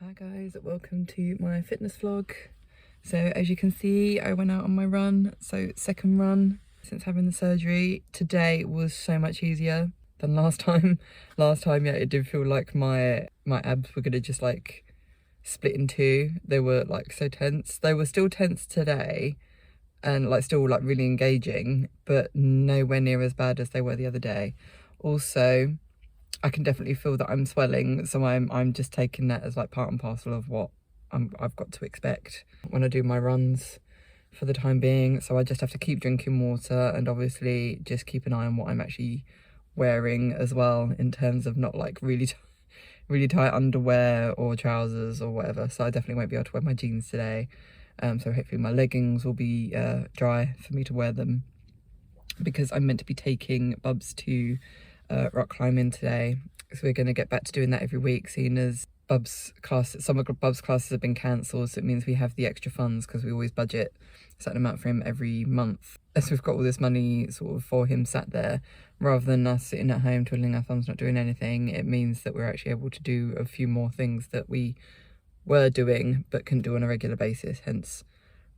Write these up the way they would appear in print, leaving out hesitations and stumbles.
Hi guys, welcome to my fitness vlog. So as you can see, I went out on my run, so second run since having the surgery. Today was so much easier than last time. Last time, yeah, it did feel like my abs were gonna just like split in two. They were like so tense. They were still tense today and like still like really engaging, but nowhere near as bad as they were the other day. Also, I can definitely feel that I'm swelling, so I'm just taking that as like part and parcel of what I've got to expect when I do my runs for the time being. So I just have to keep drinking water and obviously just keep an eye on what I'm actually wearing as well, in terms of not like really tight underwear or trousers or whatever. So I definitely won't be able to wear my jeans today. So hopefully my leggings will be dry for me to wear them, because I'm meant to be taking Bubs to rock climbing today. So we're going to get back to doing that every week, seeing as some of Bub's classes have been cancelled. So it means we have the extra funds, because we always budget a certain amount for him every month. As we've got all this money sort of for him sat there, rather than us sitting at home twiddling our thumbs not doing anything, it means that we're actually able to do a few more things that we were doing but couldn't do on a regular basis, hence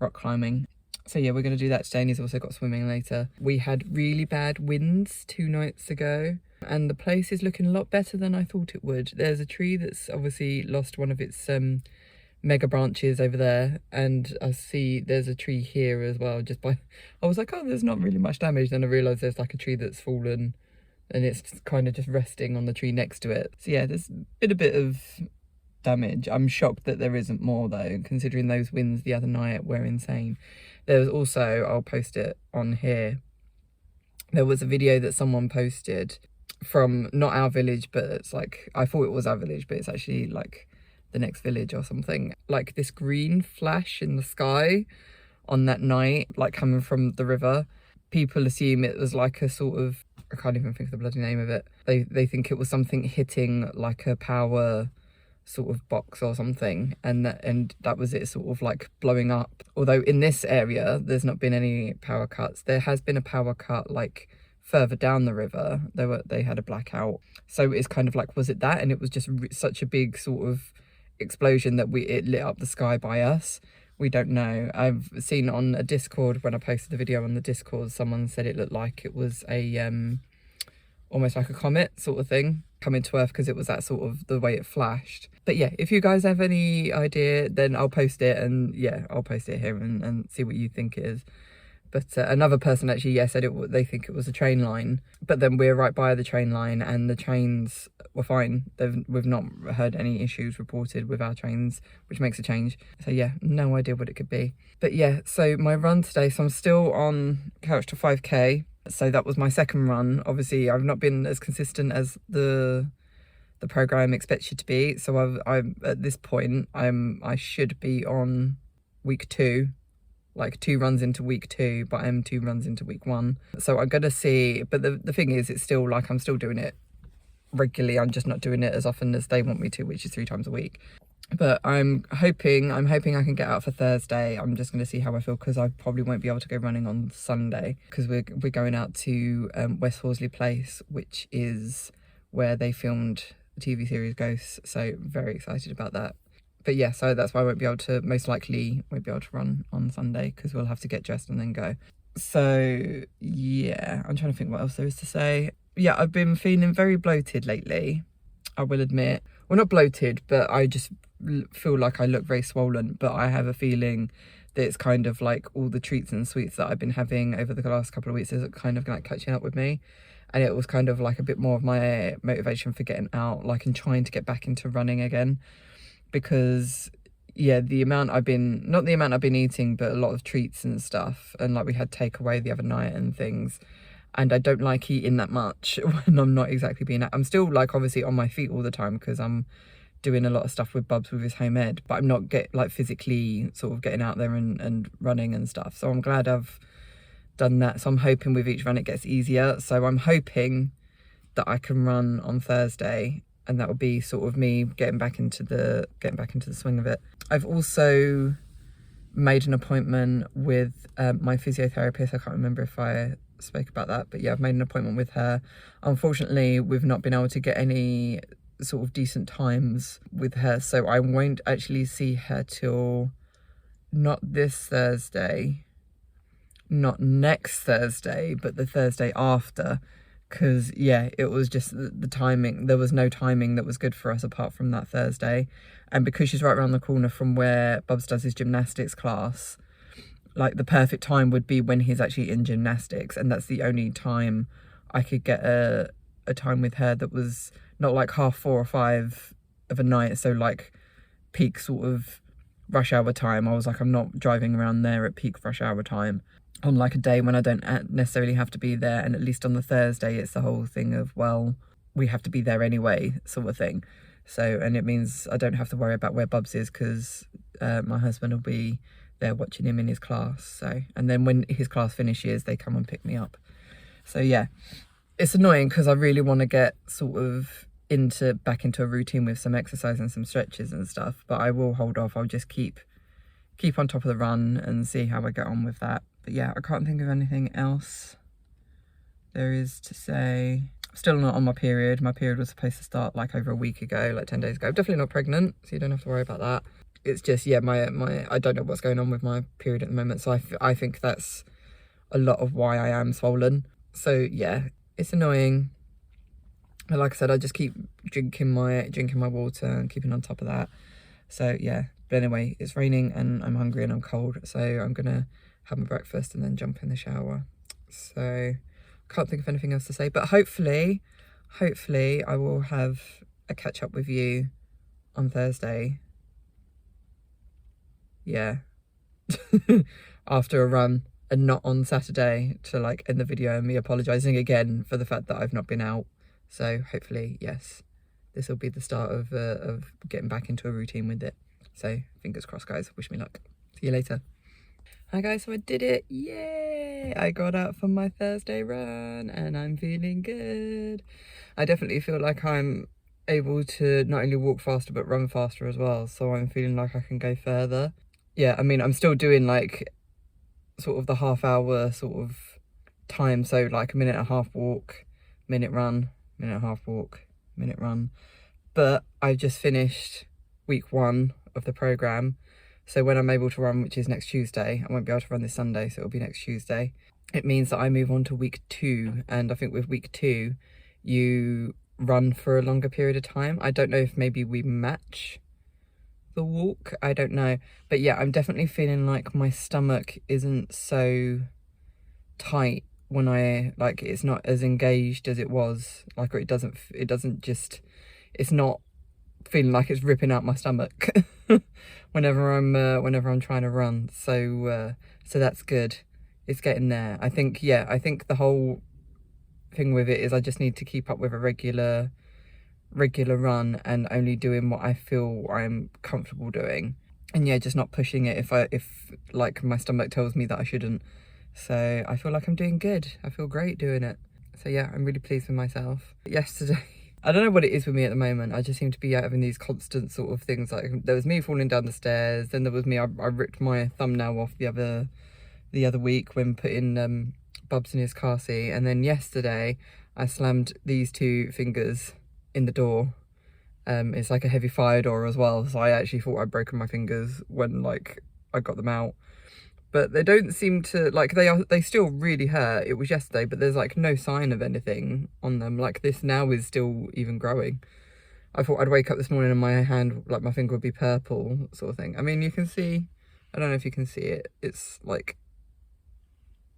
rock climbing. So yeah, we're going to do that today, and he's also got swimming later. We had really bad winds 2 nights ago, and the place is looking a lot better than I thought it would. There's a tree that's obviously lost one of its mega branches over there, and I see there's a tree here as well. I was like, oh, there's not really much damage. Then I realised there's like a tree that's fallen and it's kind of just resting on the tree next to it. So yeah, there's been a bit of damage. I'm shocked that there isn't more though, considering those winds the other night were insane. There was also, I'll post it on here, there was a video that someone posted from not our village, but it's like, I thought it was our village, but it's actually like the next village or something. Like this green flash in the sky on that night, like coming from the river. People assume it was like a sort of, I can't even think of the bloody name of it. They think it was something hitting like a power sort of box or something, and that was it, sort of like blowing up. Although in this area there's not been any power cuts. There has been a power cut like further down the river. They had a blackout, so it's kind of like, was it that? And it was just such a big sort of explosion that it lit up the sky by us. We don't know. I've seen on a Discord, when I posted the video on the Discord, someone said it looked like it was a almost like a comet sort of thing coming to Earth, because it was that sort of the way it flashed. But yeah, if you guys have any idea, then I'll post it, and yeah, I'll post it here and see what you think it is. But another person actually, said they think it was a train line, but then we're right by the train line and the trains were fine. We've not heard any issues reported with our trains, which makes a change. So yeah, no idea what it could be. But yeah, so my run today, so I'm still on couch to 5k. So that was my second run. Obviously, I've not been as consistent as the program expects you to be. So I'm at this point, I should be on week 2, like 2 runs into week 2, but I'm 2 runs into week 1. So I'm gonna see. But the thing is, it's still like I'm still doing it regularly. I'm just not doing it as often as they want me to, which is 3 times a week. But I'm hoping I can get out for Thursday. I'm just going to see how I feel, because I probably won't be able to go running on Sunday, because we're going out to West Horsley Place, which is where they filmed the TV series Ghosts. So very excited about that. But yeah, so that's why I most likely won't be able to run on Sunday, because we'll have to get dressed and then go. So yeah, I'm trying to think what else there is to say. Yeah, I've been feeling very bloated lately, I will admit. Well, not bloated, but I just feel like I look very swollen. But I have a feeling that it's kind of like all the treats and sweets that I've been having over the last couple of weeks is kind of like catching up with me. And it was kind of like a bit more of my motivation for getting out, like, and trying to get back into running again. Because yeah, not the amount I've been eating, but a lot of treats and stuff. And like we had takeaway the other night and things. And I don't like eating that much when I'm not exactly being I'm still like obviously on my feet all the time, because I'm doing a lot of stuff with Bubs with his home ed, but I'm not physically sort of getting out there and running and stuff. So I'm glad I've done that. So I'm hoping with each run it gets easier. So I'm hoping that I can run on Thursday, and that will be sort of me getting back into the swing of it. I've also made an appointment with my physiotherapist. I can't remember if I spoke about that, but yeah, I've made an appointment with her. Unfortunately, we've not been able to get any sort of decent times with her, so I won't actually see her till not this Thursday, not next Thursday, but the Thursday after, because yeah, it was just the timing. There was no timing that was good for us apart from that Thursday, and because she's right around the corner from where Bubs does his gymnastics class, like the perfect time would be when he's actually in gymnastics, and that's the only time I could get a time with her that was not like 4:30 or 5 of a night, so like peak sort of rush hour time. I was like, I'm not driving around there at peak rush hour time on like a day when I don't necessarily have to be there. And at least on the Thursday it's the whole thing of, well, we have to be there anyway sort of thing. So, and it means I don't have to worry about where Bubs is, because my husband will be there watching him in his class. So, and then when his class finishes, they come and pick me up. So yeah, it's annoying because I really want to get sort of back into a routine with some exercise and some stretches and stuff, but I will hold off. I'll just keep on top of the run and see how I get on with that. But yeah, I can't think of anything else there is to say. I'm still not on my period. My period was supposed to start like over a week ago, like 10 days ago. I'm definitely not pregnant, so you don't have to worry about that. It's just, yeah, my I don't know what's going on with my period at the moment, so I think that's a lot of why I am swollen. So yeah, it's annoying. But like I said, I just keep drinking my water and keeping on top of that. So yeah, but anyway, it's raining and I'm hungry and I'm cold, so I'm gonna have my breakfast and then jump in the shower. So can't think of anything else to say, but hopefully I will have a catch up with you on Thursday. Yeah. After a run, and not on Saturday to like end the video and me apologizing again for the fact that I've not been out. So hopefully, yes, this will be the start of getting back into a routine with it. So fingers crossed, guys. Wish me luck. See you later. Hi guys, so I did it. Yay! I got out for my Thursday run and I'm feeling good. I definitely feel like I'm able to not only walk faster but run faster as well, so I'm feeling like I can go further. Yeah, I mean, I'm still doing like sort of the half-hour sort of time, so like a minute and a half walk, minute run, minute and a half walk, minute run. But I've just finished week 1 of the program, so when I'm able to run, which is next Tuesday, I won't be able to run this Sunday, so it'll be next Tuesday, it means that I move on to week 2. And I think with week 2 you run for a longer period of time. I don't know if maybe we match the walk, I don't know, but yeah, I'm definitely feeling like my stomach isn't so tight when I, like, it's not as engaged as it was, like, or it's not feeling like it's ripping out my stomach whenever I'm trying to run. So that's good. It's getting there. I think the whole thing with it is I just need to keep up with a regular run and only doing what I feel I'm comfortable doing, and yeah, just not pushing it if like my stomach tells me that I shouldn't. So I feel like I'm doing good. I feel great doing it. So yeah, I'm really pleased with myself. Yesterday, I don't know what it is with me at the moment. I just seem to be having these constant sort of things. Like there was me falling down the stairs, then there was me, I ripped my thumbnail off the other week when putting Bubs in his car seat, and then yesterday I slammed these 2 fingers in the door. It's like a heavy fire door as well, so I actually thought I'd broken my fingers when like I got them out, but they don't seem to, like, they still really hurt. It was yesterday, but there's like no sign of anything on them. Like this now is still even growing. I thought I'd wake up this morning and my hand, like my finger would be purple sort of thing. I mean, you can see, I don't know if you can see it, it's like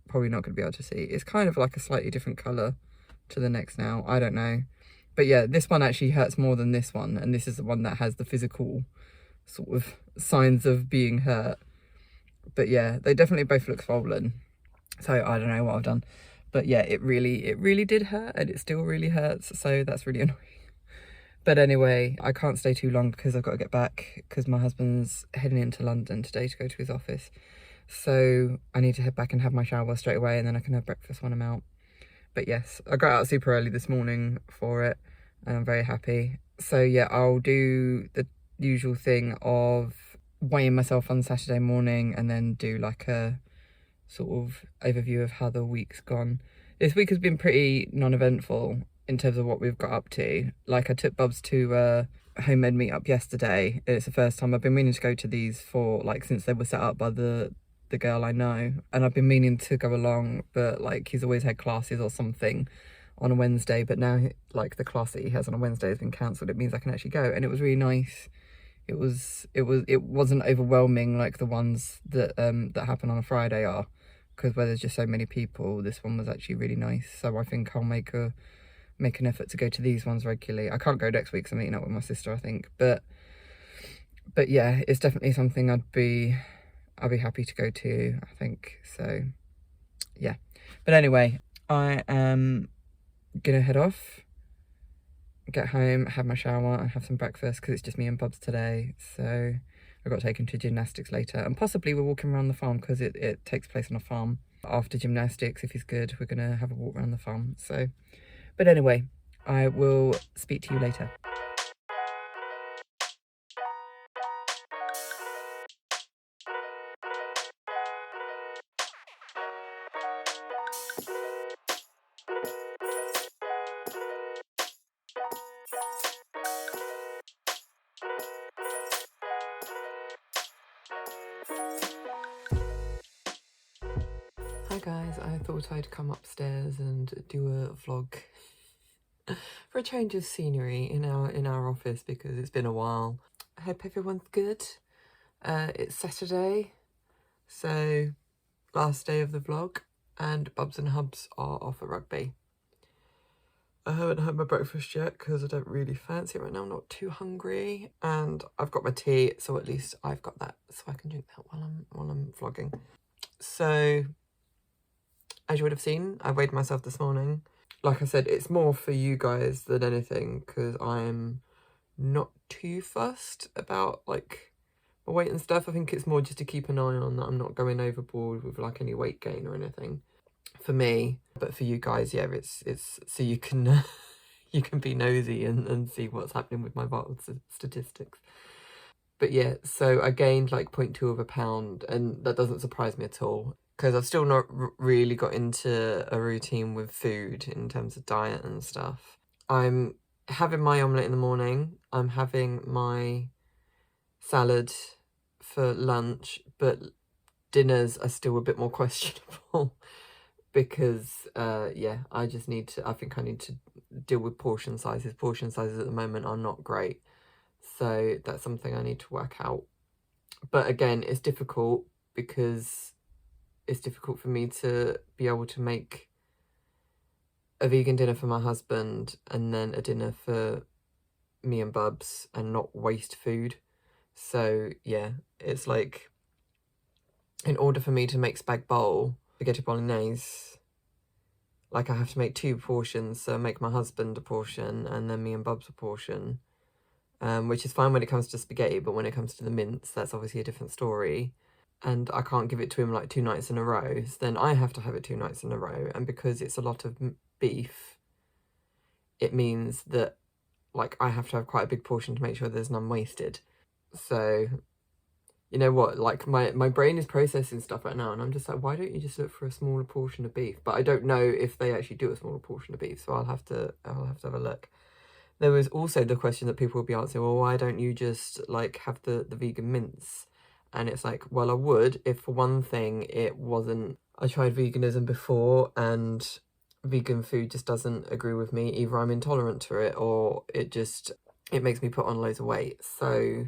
probably not going to be able to see. It's kind of like a slightly different colour to the next now, I don't know. But yeah, this one actually hurts more than this one, and this is the one that has the physical sort of signs of being hurt. But yeah, they definitely both look swollen, so I don't know what I've done. But yeah, it really did hurt, and it still really hurts, so that's really annoying. But anyway, I can't stay too long because I've got to get back, because my husband's heading into London today to go to his office. So I need to head back and have my shower straight away, and then I can have breakfast when I'm out. But yes, I got out super early this morning for it, and I'm very happy. So yeah, I'll do the usual thing of weighing myself on Saturday morning and then do like a sort of overview of how the week's gone. This week has been pretty non-eventful. in terms of what we've got up to. Like, I took Bubs to a homemade meetup yesterday. It's the first time I've been meaning to go to these for, like, since they were set up by the girl I know, and I've been meaning to go along, but like he's always had classes or something on a Wednesday, but now like the class that he has on a Wednesday has been cancelled. It means I can actually go, and it was really nice. It wasn't overwhelming like the ones that that happen on a Friday are, because where there's just so many people. This one was actually really nice, so I think I'll make an effort to go to these ones regularly. I can't go next week because I'm meeting up with my sister, I think, but yeah, it's definitely something I'll be happy to go to, I think. So yeah, but anyway, I am gonna head off, get home, have my shower and have some breakfast, because it's just me and Bubs today. So I've got to take him to gymnastics later, and possibly we're walking around the farm, because it takes place on a farm. After gymnastics, if he's good, we're gonna have a walk around the farm. So, but anyway, I will speak to you later. Hi guys, I thought I'd come upstairs and do a vlog for a change of scenery in our office, because it's been a while. I hope everyone's good. It's Saturday, so last day of the vlog, and Bubs and Hubs are off at rugby. I haven't had my breakfast yet because I don't really fancy it right now. I'm not too hungry, and I've got my tea, so at least I've got that, so I can drink that while I'm vlogging. So, as you would have seen, I weighed myself this morning. Like I said, it's more for you guys than anything, because I'm not too fussed about like my weight and stuff. I think it's more just to keep an eye on that I'm not going overboard with like any weight gain or anything for me. But for you guys, yeah, it's so you can you can be nosy and see what's happening with my vital statistics. But yeah, so I gained like 0.2 of a pound, and that doesn't surprise me at all, because I've still not really got into a routine with food in terms of diet and stuff. I'm having my omelette in the morning. I'm having my salad for lunch, but dinners are still a bit more questionable because, yeah, I think I need to deal with portion sizes. Portion sizes at the moment are not great. So that's something I need to work out. But again, it's difficult because it's difficult for me to be able to make a vegan dinner for my husband and then a dinner for me and Bubs and not waste food. So yeah, it's like, in order for me to make spag bowl, spaghetti bolognese, like I have to make 2 portions, so make my husband a portion and then me and Bubs a portion, which is fine when it comes to spaghetti, but when it comes to the mince, that's obviously a different story. And I can't give it to him like 2 nights in a row, so then I have to have it 2 nights in a row. And because it's a lot of beef, it means that like I have to have quite a big portion to make sure there's none wasted. So, you know what, like my brain is processing stuff right now, and I'm just like, why don't you just look for a smaller portion of beef? But I don't know if they actually do a smaller portion of beef, so I'll have to have a look. There was also the question that people will be answering, well, why don't you just like have the vegan mince? And it's like, well, I would if for one thing it wasn't, I tried veganism before and vegan food just doesn't agree with me. Either I'm intolerant to it or it makes me put on loads of weight. So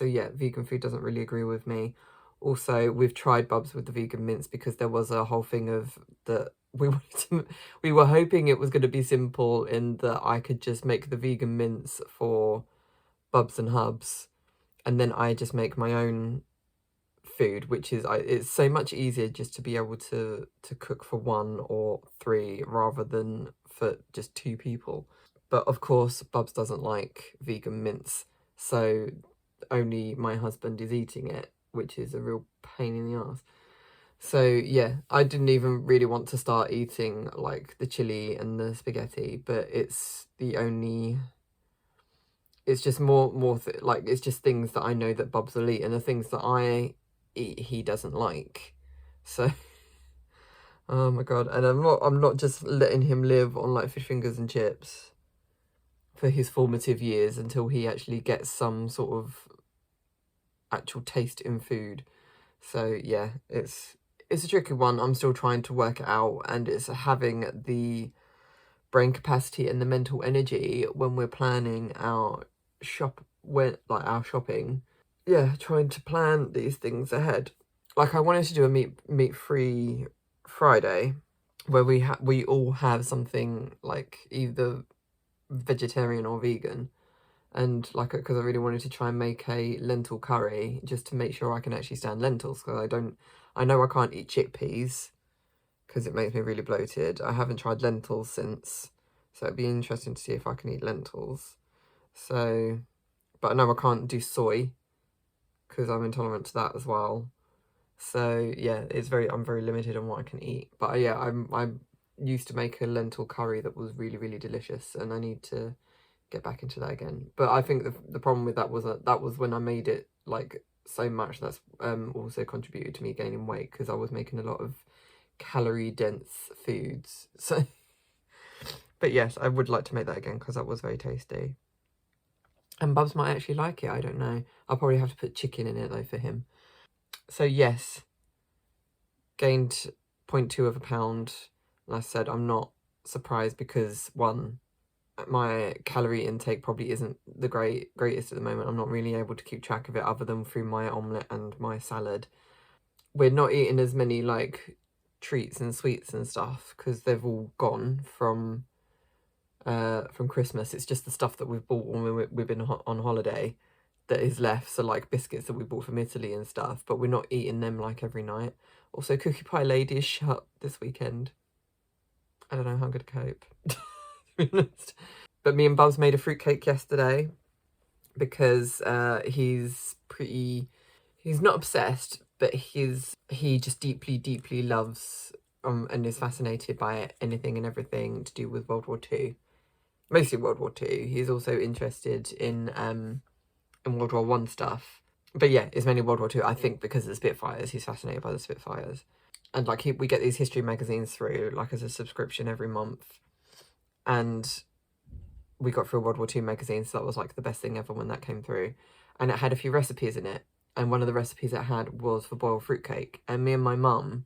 yeah, vegan food doesn't really agree with me. Also, we've tried Bubs with the vegan mince because there was a whole thing of that we were hoping it was going to be simple in that I could just make the vegan mince for Bubs and Hubs, and then I just make my own food, which is it's so much easier just to be able to cook for 1 or 3 rather than for just 2 people. But of course, Bubs doesn't like vegan mince, so only my husband is eating it, which is a real pain in the ass. So yeah, I didn't even really want to start eating like the chili and the spaghetti, but it's just like it's just things that I know that Bubs will eat, and the things that I eat he doesn't like. So Oh my god. And I'm not just letting him live on like fish fingers and chips for his formative years until he actually gets some sort of actual taste in food. So yeah, it's a tricky one. I'm still trying to work it out, and it's having the brain capacity and the mental energy when we're planning our our shopping. Yeah, trying to plan these things ahead. Like I wanted to do a meat free Friday where we all have something like either vegetarian or vegan, and like because I really wanted to try and make a lentil curry just to make sure I can actually stand lentils, because I know I can't eat chickpeas because it makes me really bloated. I haven't tried lentils since, so it'd be interesting to see if I can eat lentils. So, but I know I can't do soy because I'm intolerant to that as well. So yeah, I'm very limited on what I can eat. But yeah, I used to make a lentil curry that was really, really delicious, and I need to get back into that again. But I think the problem with that was that was when I made it like so much. That's also contributed to me gaining weight, because I was making a lot of calorie dense foods. So but yes, I would like to make that again because that was very tasty. And Bubs might actually like it, I don't know. I'll probably have to put chicken in it though for him. So yes, gained 0.2 of a pound. Like I said, I'm not surprised because one, my calorie intake probably isn't the greatest at the moment. I'm not really able to keep track of it other than through my omelette and my salad. We're not eating as many like treats and sweets and stuff because they've all gone from Christmas. It's just the stuff that we've bought when we've been on holiday that is left. So like biscuits that we bought from Italy and stuff, but we're not eating them like every night. Also, Cookie Pie Lady is shut this weekend. I don't know how I'm going to cope, to be honest. But me and Bubs made a fruitcake yesterday because he's not obsessed, but he just deeply loves and is fascinated by anything and everything to do with World War II. Mostly World War II. He's also interested in World War One stuff. But yeah, it's mainly World War II. I think because of the Spitfires, he's fascinated by the Spitfires. And like we get these history magazines through like as a subscription every month. And we got through a World War II magazine, so that was like the best thing ever when that came through. And it had a few recipes in it. And one of the recipes it had was for boiled fruitcake. And me and my mum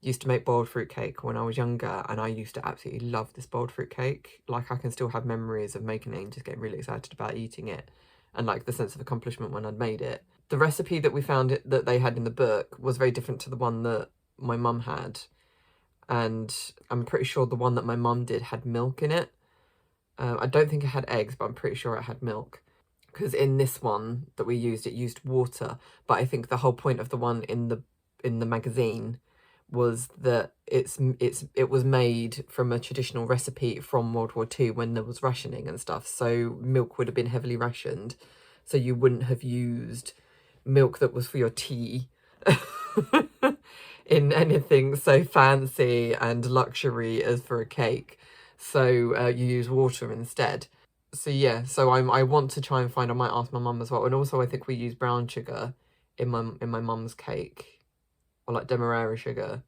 used to make boiled fruitcake when I was younger, and I used to absolutely love this boiled fruitcake. Like I can still have memories of making it and just getting really excited about eating it, and like the sense of accomplishment when I'd made it. The recipe that we found that they had in the book was very different to the one that my mum had, and I'm pretty sure the one that my mum did had milk in it. I don't think it had eggs, but I'm pretty sure it had milk. Because in this one that we used, it used water. But I think the whole point of the one in the magazine was that it was made from a traditional recipe from World War II when there was rationing and stuff. So milk would have been heavily rationed. So you wouldn't have used milk that was for your tea in anything so fancy and luxury as for a cake. So you use water instead. So yeah, so I want to try and find. I might ask my mum as well, and also I think we use brown sugar in my mum's cake, or like demerara sugar,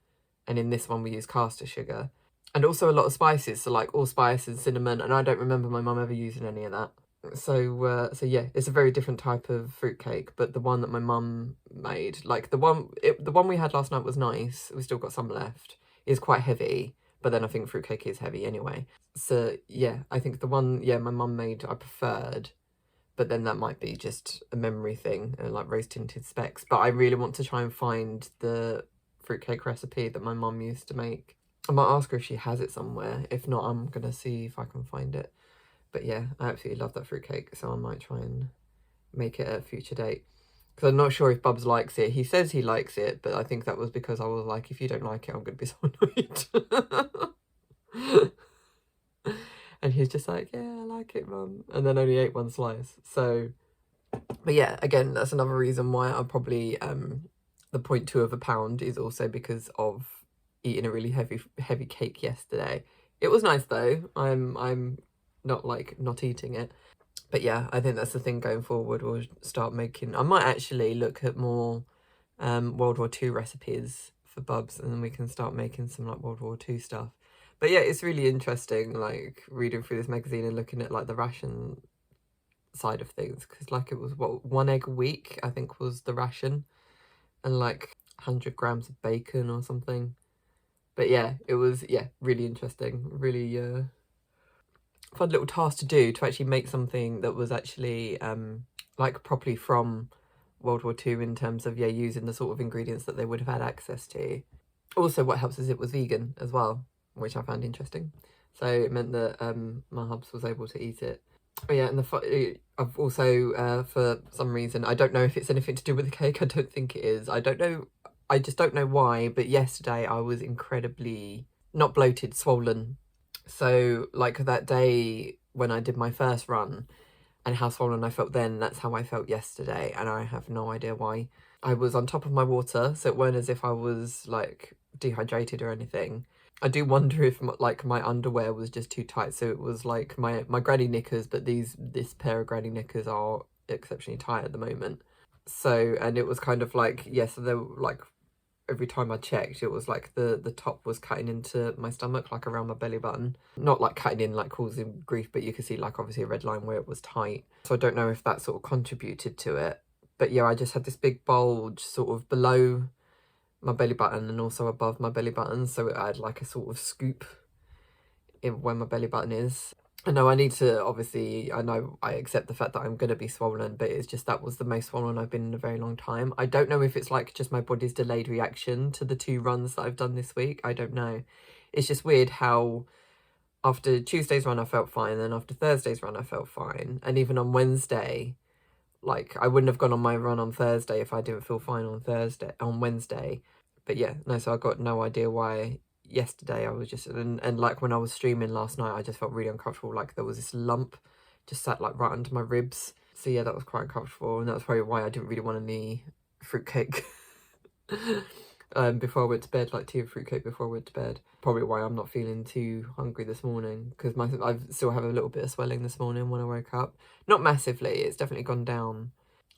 and in this one we use caster sugar, and also a lot of spices. So like allspice and cinnamon, and I don't remember my mum ever using any of that. So yeah, it's a very different type of fruitcake, but the one that my mum made, like the one we had last night was nice. We still got some left. It's quite heavy, but then I think fruitcake is heavy anyway. So yeah, I think the one my mum made I preferred, but then that might be just a memory thing, like rose tinted specs. But I really want to try and find the fruitcake recipe that my mum used to make. I might ask her if she has it somewhere. If not, I'm gonna see if I can find it. But yeah, I absolutely love that fruitcake, so I might try and make it at a future date. Because I'm not sure if Bubs likes it. He says he likes it, but I think that was because I was like, if you don't like it, I'm going to be so annoyed. And he's just like, yeah, I like it, Mum. And then only ate one slice. So, but yeah, again, that's another reason why I probably, the 0.2 of a pound is also because of eating a really heavy cake yesterday. It was nice though. I'm not like not eating it. But yeah, I think that's the thing going forward. We'll start making. I might actually look at more World War II recipes for Bubs, and then we can start making some like World War II stuff. But yeah, it's really interesting, like reading through this magazine and looking at like the ration side of things, because like it was what, 1 egg a week I think was the ration, and like 100 grams of bacon or something. But yeah, it was, yeah, really interesting, really fun little task to do, to actually make something that was actually like properly from World War II, in terms of, yeah, using the sort of ingredients that they would have had access to. Also, what helps is it was vegan as well, which I found interesting. So it meant that my hubs was able to eat it. Oh yeah, and I've also, for some reason, I don't know if it's anything to do with the cake, I don't think it is. I don't know, I just don't know why, but yesterday I was incredibly, not bloated, swollen. So like that day when I did my first run and how swollen I felt then, that's how I felt yesterday, and I have no idea why. I was on top of my water, so it weren't as if I was like dehydrated or anything. I do wonder if like my underwear was just too tight, so it was like my granny knickers, but this pair of granny knickers are exceptionally tight at the moment. So, and it was kind of like, yes, they were like, every time I checked, it was like the top was cutting into my stomach, like around my belly button. Not like cutting in, like causing grief, but you could see like obviously a red line where it was tight. So I don't know if that sort of contributed to it. But yeah, I just had this big bulge sort of below my belly button and also above my belly button. So I had like a sort of scoop in where my belly button is. I know I need to, obviously, I know I accept the fact that I'm going to be swollen, but it's just that was the most swollen I've been in a very long time. I don't know if it's like just my body's delayed reaction to the 2 runs that I've done this week. I don't know. It's just weird how after Tuesday's run I felt fine, and then after Thursday's run I felt fine. And even on Wednesday, like I wouldn't have gone on my run on Thursday if I didn't feel fine on Wednesday. But yeah, no, so I got no idea why yesterday I was just, and like when I was streaming last night, I just felt really uncomfortable, like there was this lump just sat like right under my ribs. So yeah, that was quite uncomfortable, and that's probably why I didn't really want any fruitcake before I went to bed, like tea and fruitcake before I went to bed. Probably why I'm not feeling too hungry this morning, because I still have a little bit of swelling this morning when I woke up. Not massively, it's definitely gone down.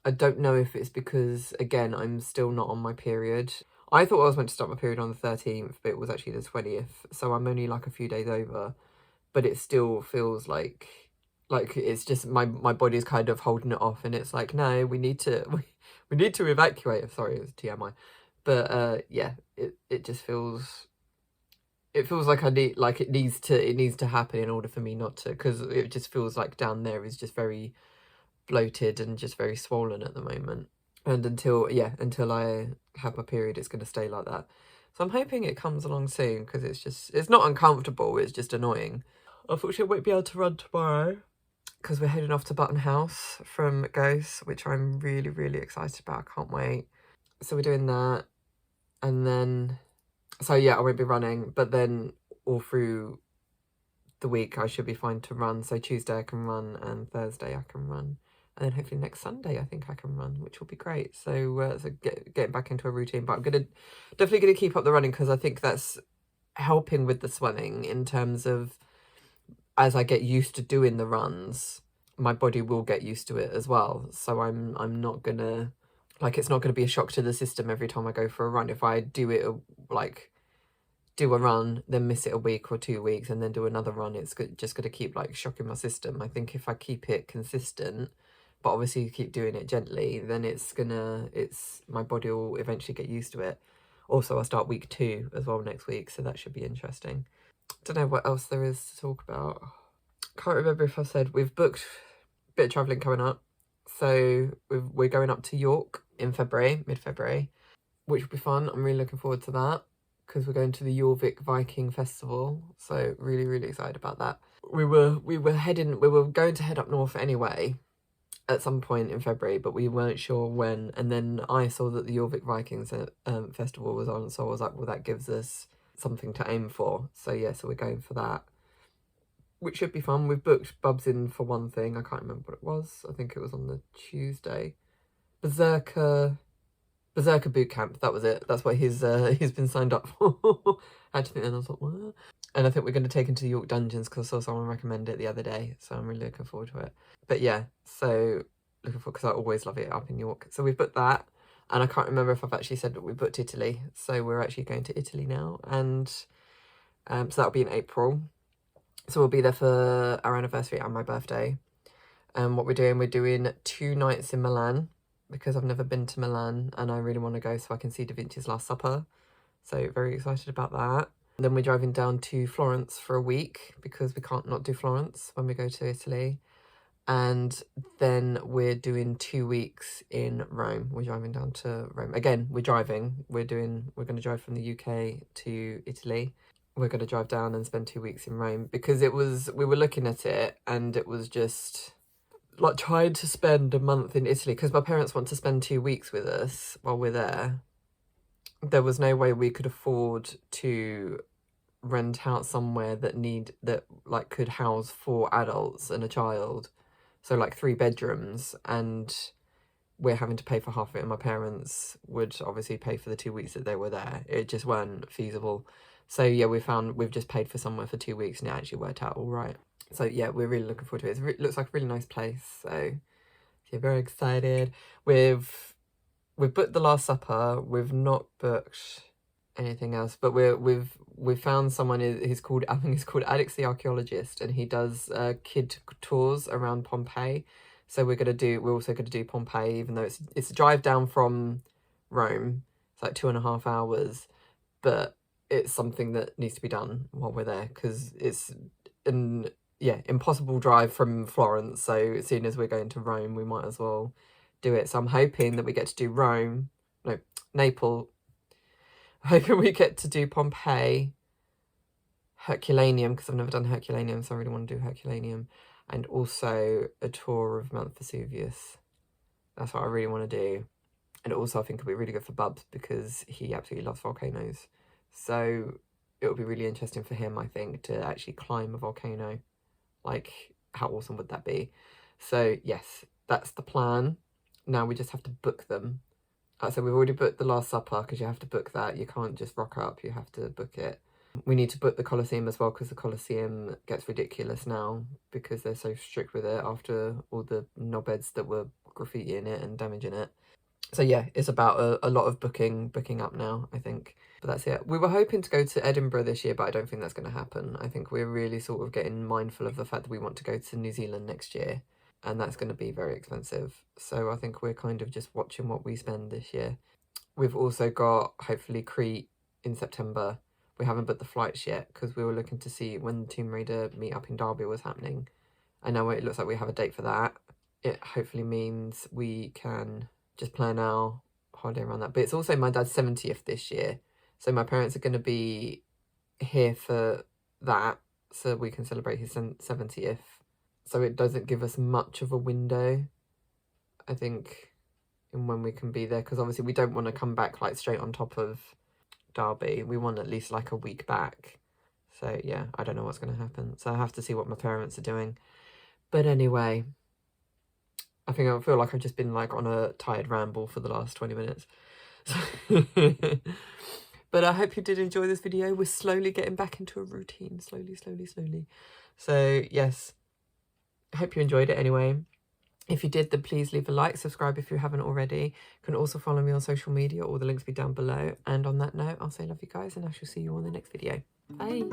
I don't know if it's because, again, I'm still not on my period. I thought I was meant to start my period on the 13th, but it was actually the 20th. So I'm only like a few days over, but it still feels like it's just my body's kind of holding it off, and it's like, no, we need to we need to evacuate. Sorry, it was TMI. But yeah, it just feels, it feels like I need, like it needs to happen in order for me not to, because it just feels like down there is just very bloated and just very swollen at the moment. And until I have my period, it's going to stay like that. So I'm hoping it comes along soon, because it's not uncomfortable, it's just annoying. Unfortunately, I won't be able to run tomorrow because we're heading off to Button House from Ghost, which I'm really, really excited about. I can't wait. So we're doing that. And then, so yeah, I won't be running, but then all through the week I should be fine to run. So Tuesday I can run, and Thursday I can run. And then hopefully next Sunday I think I can run, which will be great. So getting back into a routine. But I'm definitely gonna keep up the running, because I think that's helping with the swelling, in terms of as I get used to doing the runs, my body will get used to it as well. So I'm not gonna, like, it's not gonna be a shock to the system every time I go for a run. If I do it, like, do a run, then miss it a week or 2 weeks, and then do another run, it's just gonna keep like shocking my system. I think if I keep it consistent, but obviously keep doing it gently, then my body will eventually get used to it. Also, I'll start week 2 as well next week, so that should be interesting. Don't know what else there is to talk about. Can't remember if I said we've booked a bit of travelling coming up. So we're going up to York in February, mid-February, which will be fun. I'm really looking forward to that, because we're going to the Jorvik Viking Festival. So really, really excited about that. We were going to head up north anyway at some point in February, but we weren't sure when. And then I saw that the Jorvik Vikings festival was on, so I was like, well, that gives us something to aim for. So yeah, so we're going for that, which should be fun. We've booked Bubs in for one thing. I can't remember what it was. I think it was on the Tuesday. Berserker boot camp. That was it. That's what he's been signed up for. I had to think, and I was like, what? And I think we're going to take him to the York Dungeons, because I saw someone recommend it the other day. So I'm really looking forward to it. But yeah, so looking forward, because I always love it up in York. So we've booked that. And I can't remember if I've actually said that we booked Italy. So we're actually going to Italy now. And so that'll be in April. So we'll be there for our anniversary and my birthday. And what we're doing 2 nights in Milan, because I've never been to Milan and I really want to go so I can see Da Vinci's Last Supper. So very excited about that. And then we're driving down to Florence for a week, because we can't not do Florence when we go to Italy. And then we're doing 2 weeks in Rome. We're driving down to Rome. Again, we're driving. We're going to drive from the UK to Italy. We're going to drive down and spend 2 weeks in Rome, because we were looking at it and it was just like trying to spend a month in Italy, because my parents want to spend 2 weeks with us while we're there. There was no way we could afford to rent out somewhere that like could house 4 adults and a child, so like 3 bedrooms, and we're having to pay for half of it, and my parents would obviously pay for the 2 weeks that they were there. It just weren't feasible. So yeah, we've just paid for somewhere for 2 weeks and it actually worked out all right. So yeah, we're really looking forward to it. It looks like a really nice place, so yeah, very excited. We've booked the Last Supper. We've not booked anything else, but we've found someone who's called, I think he's called Alex the Archaeologist, and he does kid tours around Pompeii. So we're also gonna do Pompeii, even though it's a drive down from Rome. It's like 2.5 hours, but it's something that needs to be done while we're there, because it's an impossible drive from Florence. So as soon as we're going to Rome, we might as well do it. So I'm hoping that we get to do Naples. Hoping we get to do Pompeii, Herculaneum, because I've never done Herculaneum, so I really want to do Herculaneum, and also a tour of Mount Vesuvius. That's what I really want to do. And also I think it'll be really good for Bubs, because he absolutely loves volcanoes. So it'll be really interesting for him, I think, to actually climb a volcano. Like, how awesome would that be? So yes, that's the plan. Now we just have to book them. So we've already booked the Last Supper, because you have to book that. You can't just rock up, you have to book it. We need to book the Colosseum as well, because the Colosseum gets ridiculous now, because they're so strict with it after all the knobheads that were graffitiing it and damaging it. So yeah, it's about a lot of booking up now, I think. But that's it. We were hoping to go to Edinburgh this year, but I don't think that's going to happen. I think we're really sort of getting mindful of the fact that we want to go to New Zealand next year, and that's going to be very expensive. So I think we're kind of just watching what we spend this year. We've also got, hopefully, Crete in September. We haven't booked the flights yet, because we were looking to see when the Tomb Raider meet-up in Derby was happening. And now it looks like we have a date for that. It hopefully means we can just plan our holiday around that. But it's also my dad's 70th this year, so my parents are going to be here for that, so we can celebrate his 70th. So it doesn't give us much of a window, I think, in when we can be there, because obviously we don't want to come back like straight on top of Derby. We want at least like a week back. So yeah, I don't know what's going to happen. So I have to see what my parents are doing. But anyway, I feel like I've just been like on a tired ramble for the last 20 minutes. But I hope you did enjoy this video. We're slowly getting back into a routine. Slowly. So yes, I hope you enjoyed it anyway. If you did, then please leave a like, subscribe if you haven't already. You can also follow me on social media. All the links will be down below. And on that note, I'll say love you guys, and I shall see you on the next video. Bye.